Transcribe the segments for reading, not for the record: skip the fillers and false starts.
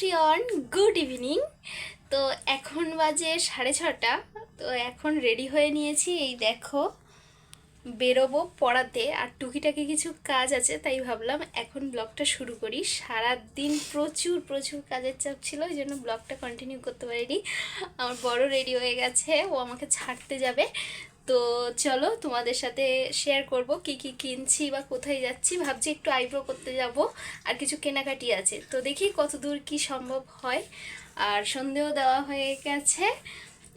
Everyone, good evening. তো এখন বাজে 6:30। তো এখন রেডি হয়ে নিয়েছি, এই দেখো বেরোবো পড়াতে, আর টুকিটাকি কিছু কাজ আছে, তাই ভাবলাম এখন ব্লগটা শুরু করি। সারাদিন প্রচুর প্রচুর কাজের চাপ ছিল, ওই জন্য ব্লগটা কন্টিনিউ করতে পারিনি। আমার বড় রেডি হয়ে গেছে, ও আমাকে ছাড়তে যাবে। তো চলো তোমাদের সাথে শেয়ার করব কি কি কিনছি বা কোথায় যাচ্ছি। ভাবছি একটু আইব্রো করতে যাব, আর কিছু কেনাকাটি আছে, তো দেখি কত দূর কি সম্ভব হয়। আর সন্ধেও দেওয়া হয়ে গেছে,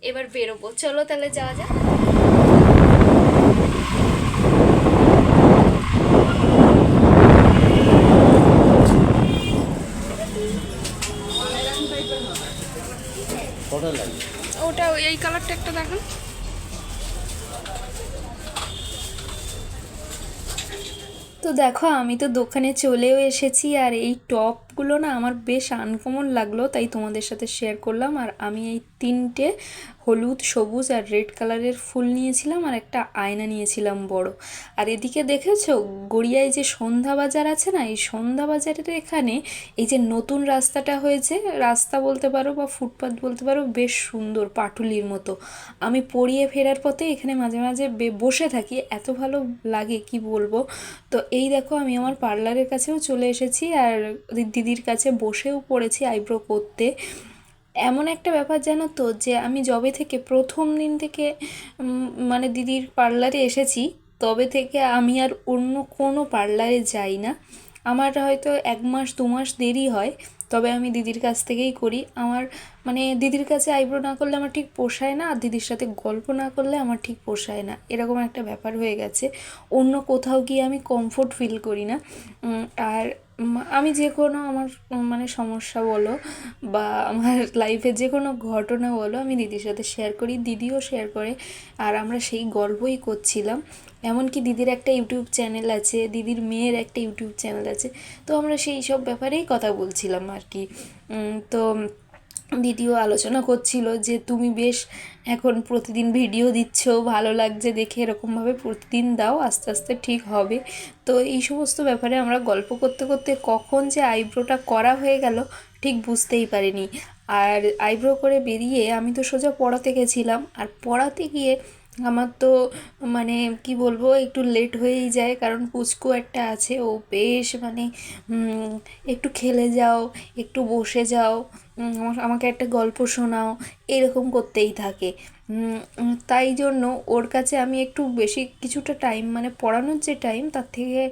এবার বেরোবো। চলো তাহলে যাওয়া যাক। ওটা এই কালারটা একটা দেখুন। তো দেখো আমি তো দোকানে চলেও এসেছি, আর এই টপগুলো না আমার বেশ আনকমন লাগলো, তাই তোমাদের সাথে শেয়ার করলাম। আর আমি এই তিনটে হলুদ, সবুজ আর রেড কালারের ফুল নিয়েছিলাম, আর একটা আয়না নিয়েছিলাম বড়। আর এদিকে দেখেছো গড়িয়ায় যে সন্ধ্যা বাজার আছে না, এই সন্ধ্যা বাজারের এখানে এই যে নতুন রাস্তাটা হয়েছে, রাস্তা বলতে পারো বা ফুটপাথ বলতে পারো, বেশ সুন্দর পাটুলির মতো। আমি পড়িয়ে ফেরার পথে এখানে মাঝে মাঝে বসে থাকি, এত ভালো লাগে কি বলবো। তো এই দেখো আমি আমার পার্লারের কাছেও চলে এসেছি, আর দিদির কাছে বসেও পড়েছি আইব্রো করতে। এমন একটা ব্যাপার জানো তো, যে আমি যবে থেকে প্রথম দিন থেকে মানে দিদির পার্লারে এসেছি, তবে থেকে আমি আর অন্য কোনো পার্লারে যাই না। আমার হয়তো 1 মাস 2 মাস দেরি হয়, তবে আমি দিদির কাছ থেকেই করি। আমার মানে দিদির কাছে আইব্রো না করলে আমার ঠিক পোষায় না, আর দিদির সাথে গল্প না করলে আমার ঠিক পোষায় না, এরকম একটা ব্যাপার হয়ে গেছে। অন্য কোথাও গিয়ে আমি কমফোর্ট ফিল করি না। আর আমি যে কোনো আমার মানে সমস্যা বলো বা আমার লাইফে যে কোনো ঘটনা বলো, আমি দিদির সাথে শেয়ার করি, দিদিও শেয়ার করে। আর আমরা সেই গল্পই করছিলাম। এমনকি দিদির একটা ইউটিউব চ্যানেল আছে, দিদির মেয়ের একটা ইউটিউব চ্যানেল আছে, তো আমরা সেই সব ব্যাপারেই কথা বলছিলাম আর কি। তো দিদিও আলোচনা করছিল যে তুমি বেশ এখন প্রতিদিন ভিডিও দিচ্ছ, ভালো লাগছে দেখে, এরকমভাবে প্রতিদিন দাও, আস্তে আস্তে ঠিক হবে। তো এই সমস্ত ব্যাপারে আমরা গল্প করতে করতে কখন যে আইব্রোটা করা হয়ে গেল ঠিক বুঝতেই পারিনি। আর আইব্রো করে বেরিয়ে আমি তো সোজা পড়াতে গেছিলাম, আর পড়াতে গিয়ে আমার তো মানে কি বলবো, একটু লেট হয়েই যায়, কারণ পুচকু একটা আছে, ও বেশ মানে একটু খেলে যাও, একটু বসে যাও, আমাকে একটা গল্প শোনাও, এরকম করতেই থাকে। তাই জন্য ওর কাছে আমি একটু বেশি কিছুটা টাইম, মানে পড়ানোর যে টাইম তার থেকে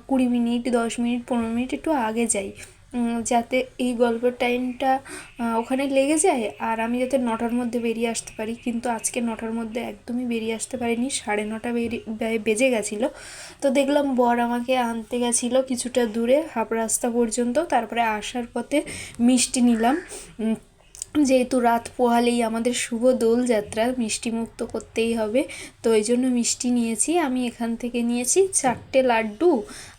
20 মিনিট 10 মিনিট 15 মিনিট একটু আগে যাই, যাতে এই গল্পের টাইমটা ওখানে লেগে যায়, আর আমি যাতে 9টার মধ্যে বেরিয়ে আসতে পারি। কিন্তু আজকে 9টার মধ্যে একদমই বেরিয়ে আসতে পারিনি, 9:30 বেজে গেছিলো। তো দেখলাম বর আমাকে আনতে গেছিলো কিছুটা দূরে, হাফ রাস্তা পর্যন্ত, তারপরে আসার পথে মিষ্টি নিলাম। যেহেতু রাত পোহালেই আমাদের শুভ দোলযাত্রা, মিষ্টি মুখ তো করতেই হবে, তো এই জন্য মিষ্টি নিয়েছি। আমি এখান থেকে নিয়েছি 4টে লাড্ডু,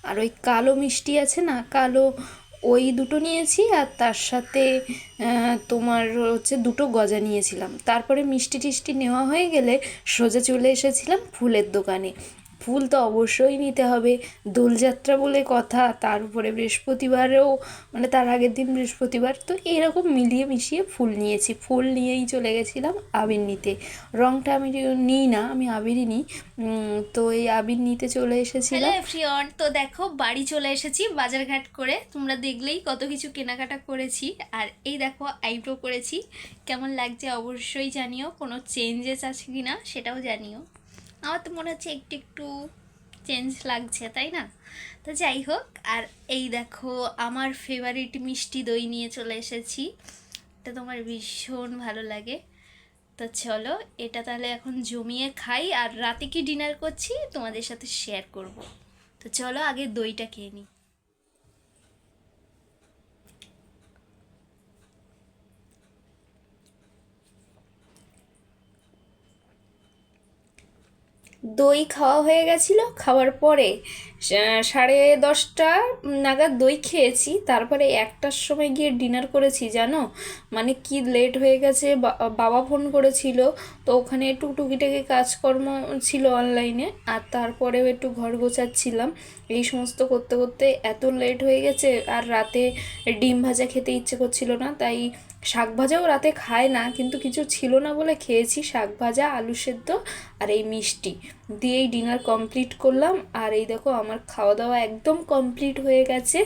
আর ওই কালো মিষ্টি আছে না, কালো, ওই দুটো নিয়েছি, আর তার সাথে তোমার হচ্ছে 2টো গজা নিয়েছিলাম। তারপরে মিষ্টি টিষ্টি নেওয়া হয়ে গেলে সোজা চলে এসেছিলাম ফুলের দোকানে। ফুল তো অবশ্যই নিতে হবে, দোলযাত্রা বলে কথা, তার উপরে বৃহস্পতিবারেও, মানে তার আগের দিন বৃহস্পতিবার, তো এরকম মিলিয়ে মিশিয়ে ফুল নিয়েছি। ফুল নিয়েই চলে গেছিলাম আবির নিতে। রঙটা আমি নিই না, আমি আবিরই নিই। তো এই আবির নিতে চলে এসেছিলাম। হ্যালো এভরিওয়ান, তো দেখো বাড়ি চলে এসেছি বাজারঘাট করে, তোমরা দেখলেই কত কিছু কেনাকাটা করেছি। আর এই দেখো আইব্রো করেছি, কেমন লাগছে অবশ্যই জানিও, কোনো চেঞ্জেস আছে কি না সেটাও জানিও। আমার তো মনে হচ্ছে একটু একটু চেঞ্জ লাগছে, তাই না? তো যাই হোক, আর এই দেখো আমার ফেভারিট মিষ্টি দই নিয়ে চলে এসেছি, এটা তোমার ভীষণ ভালো লাগে। তো চলো এটা তাহলে এখন জমিয়ে খাই, আর রাতে কি ডিনার করছি তোমাদের সাথে শেয়ার করব। তো চলো আগে দইটা খেয়ে নিই। দই খাওয়া হয়ে গেছিলো, খাওয়ার পরে 10:30 নাগাদ দই খেয়েছি, তারপরে 1টার সময় গিয়ে ডিনার করেছি জানো। মানে কি লেট হয়ে গেছে, বাবা ফোন করেছিল, তো ওখানে একটু টুকিটাকি কাজকর্ম ছিল অনলাইনে, আর তারপরেও একটু ঘর গোছাচ্ছিলাম। এই সমস্ত করতে করতে এত লেট হয়ে গেছে, আর রাতে ডিম ভাজা খেতে ইচ্ছে করছিল না, তাই শাক ভাজাও রাতে খায় না, কিন্তু কিছু ছিল না বলে খেয়েছি শাক ভাজা, আলু সেদ্ধ আর এই মিষ্টি দিয়েই ডিনার কমপ্লিট করলাম। আর এই দেখো আমার খাওয়া দাওয়া একদম কমপ্লিট হয়ে গেছে।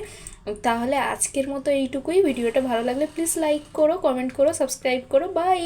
তাহলে আজকের মতো এইটুকুই। ভিডিওটা ভালো লাগলে প্লিজ লাইক করো, কমেন্ট করো, সাবস্ক্রাইব করো, বাই।